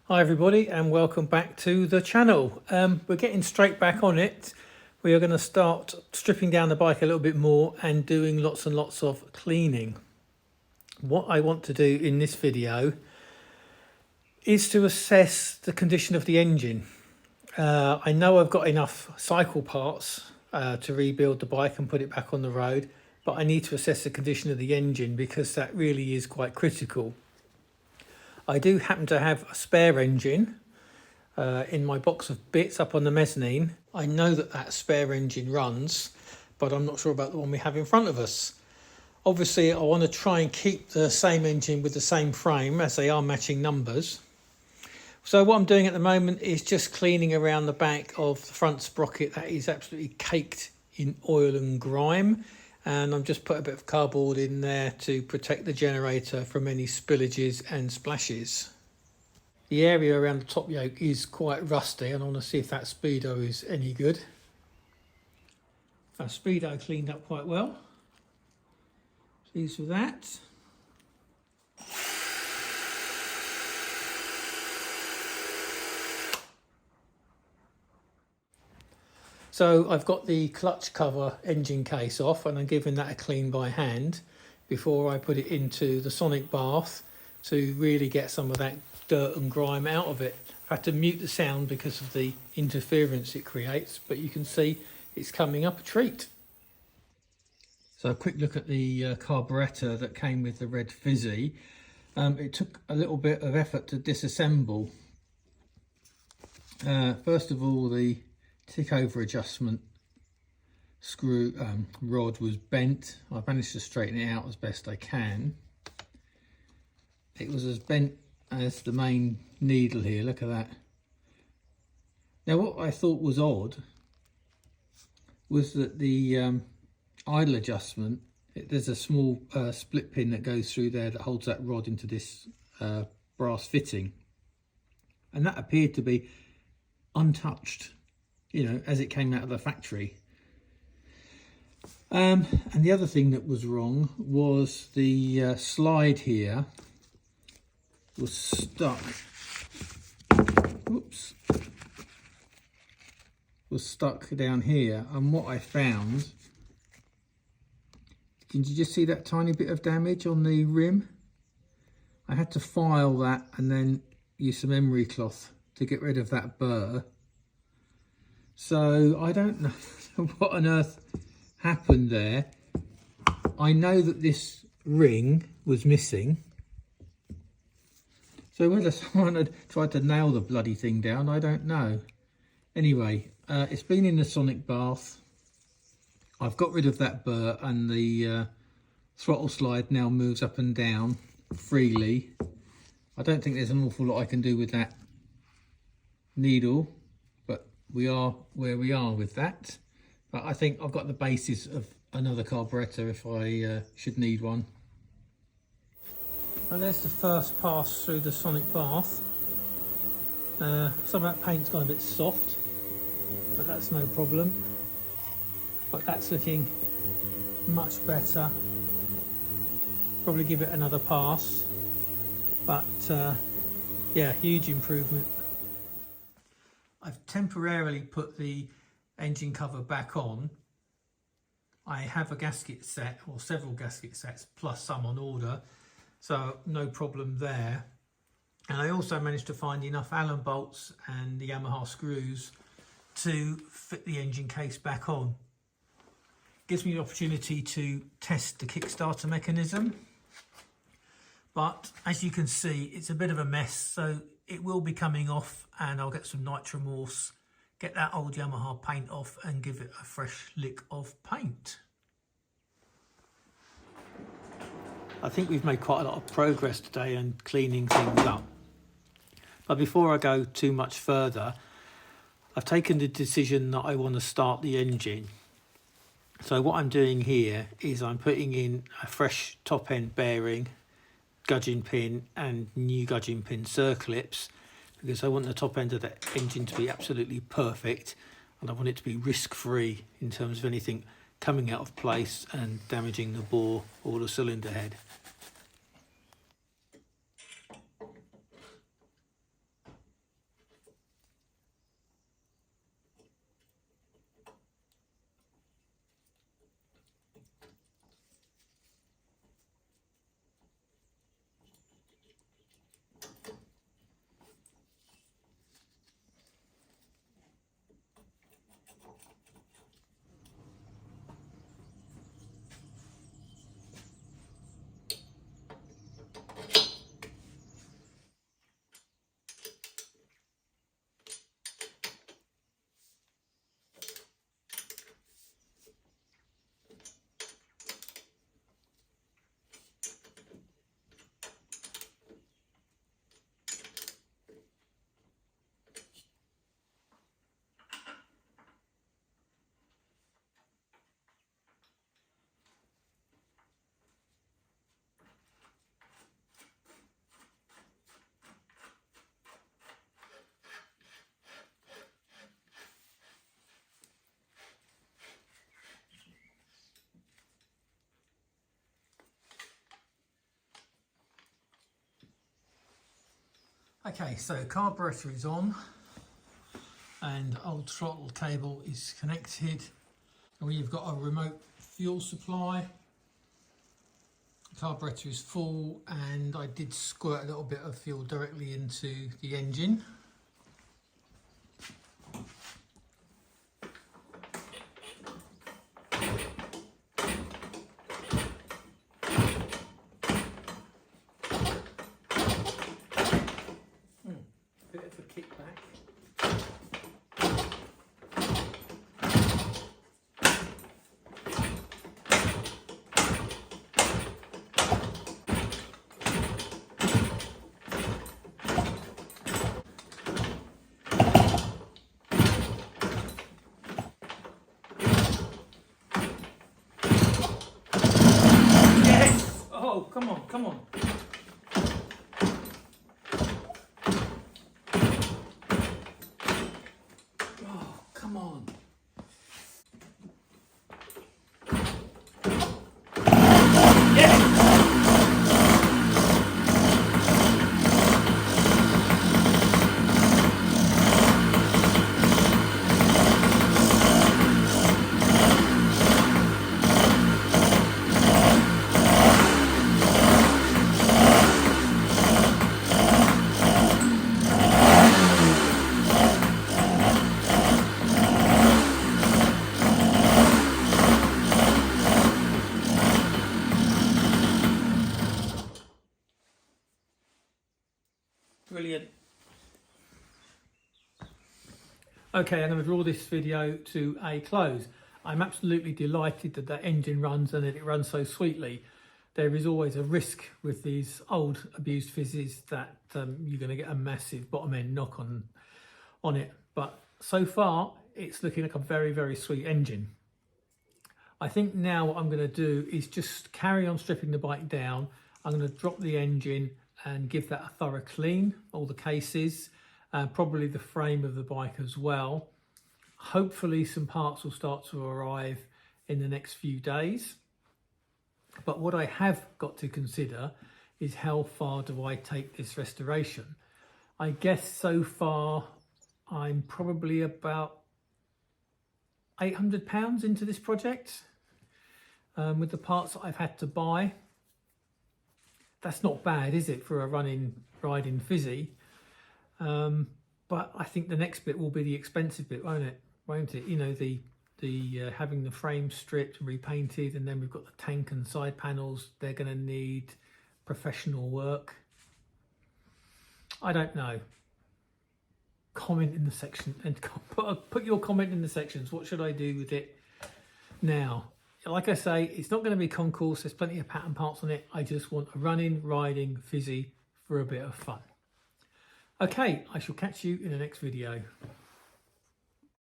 Hi everybody and welcome back to the channel. We're getting straight back on it. We are going to start stripping down the bike a little bit more and doing lots and lots of cleaning. What I want to do in this video is to assess the condition of the engine. I know I've got enough cycle parts to rebuild the bike and put it back on the road, but I need to assess the condition of the engine because that really is quite critical. I do happen to have a spare engine in my box of bits up on the mezzanine. I know that spare engine runs, but I'm not sure about the one we have in front of us. Obviously, I want to try and keep the same engine with the same frame as they are matching numbers. So what I'm doing at the moment is just cleaning around the back of the front sprocket that is absolutely caked in oil and grime. And I'm just put a bit of cardboard in there to protect the generator from any spillages and splashes. The area around the top yoke is quite rusty and I want to see if that speedo is any good. Our speedo cleaned up quite well. Pleased with that. So I've got the clutch cover engine case off and I'm giving that a clean by hand before I put it into the sonic bath to really get some of that dirt and grime out of it. I've had to mute the sound because of the interference it creates, but you can see it's coming up a treat. So a quick look at the carburetor that came with the red FIzzy. It took a little bit of effort to disassemble. First of all, the tick over adjustment screw rod was bent. I've managed to straighten it out as best I can. It was as bent as the main needle here, look at that. Now what I thought was odd was that the idle adjustment, there's a small split pin that goes through there that holds that rod into this brass fitting, and that appeared to be untouched, you know, as it came out of the factory. And the other thing that was wrong was the slide here was stuck. Oops. Was stuck down here, and what I found, did you just see that tiny bit of damage on the rim? I had to file that and then use some emery cloth to get rid of that burr. So I don't know what on earth happened there. I know that this ring was missing. So whether someone had tried to nail the bloody thing down, I don't know. Anyway, it's been in the sonic bath. I've got rid of that burr and the throttle slide now moves up and down freely. I don't think there's an awful lot I can do with that needle, but we are where we are with that. But I think I've got the basis of another carburetor if I should need one. And there's the first pass through the sonic bath. Some of that paint's gone a bit soft, but that's no problem. But that's looking much better. Probably give it another pass, but yeah, huge improvement. I've temporarily put the engine cover back on. I have a gasket set, or several gasket sets, plus some on order, so no problem there. And I also managed to find enough Allen bolts and the Yamaha screws to fit the engine case back on. Gives me the opportunity to test the Kickstarter mechanism, but as you can see it's a bit of a mess, so it will be coming off and I'll get some Nitromorse, get that old Yamaha paint off and give it a fresh lick of paint. I think we've made quite a lot of progress today in cleaning things up, but before I go too much further, I've taken the decision that I want to start the engine. So what I'm doing here is I'm putting in a fresh top end bearing, gudgeon pin and new gudgeon pin circlips, because I want the top end of the engine to be absolutely perfect and I want it to be risk free in terms of anything coming out of place and damaging the bore or the cylinder head. Okay, so carburetor is on and old throttle cable is connected. And we've got a remote fuel supply. The carburetor is full and I did squirt a little bit of fuel directly into the engine. Bit of a kickback. Yes! Oh, come on, come on. Oh, come on. Brilliant. Okay, I'm going to draw this video to a close. I'm absolutely delighted that that engine runs and that it runs so sweetly. There is always a risk with these old abused FIzzys that you're going to get a massive bottom end knock on it. But so far, it's looking like a very, very sweet engine. I think now what I'm going to do is just carry on stripping the bike down. I'm going to drop the engine and give that a thorough clean, all the cases, probably the frame of the bike as well. Hopefully some parts will start to arrive in the next few days. But what I have got to consider is how far do I take this restoration? I guess so far I'm probably about £800 into this project with the parts that I've had to buy. That's not bad, is it, for a riding FIzzy? But I think the next bit will be the expensive bit, won't it? You know, the having the frame stripped and repainted, and then we've got the tank and side panels. They're going to need professional work. I don't know. Comment in the section and put your comment in the sections. What should I do with it now? Like I say, it's not going to be concourse. There's plenty of pattern parts on it. I just want a riding FIzzy for a bit of fun. Okay, I shall catch you in the next video.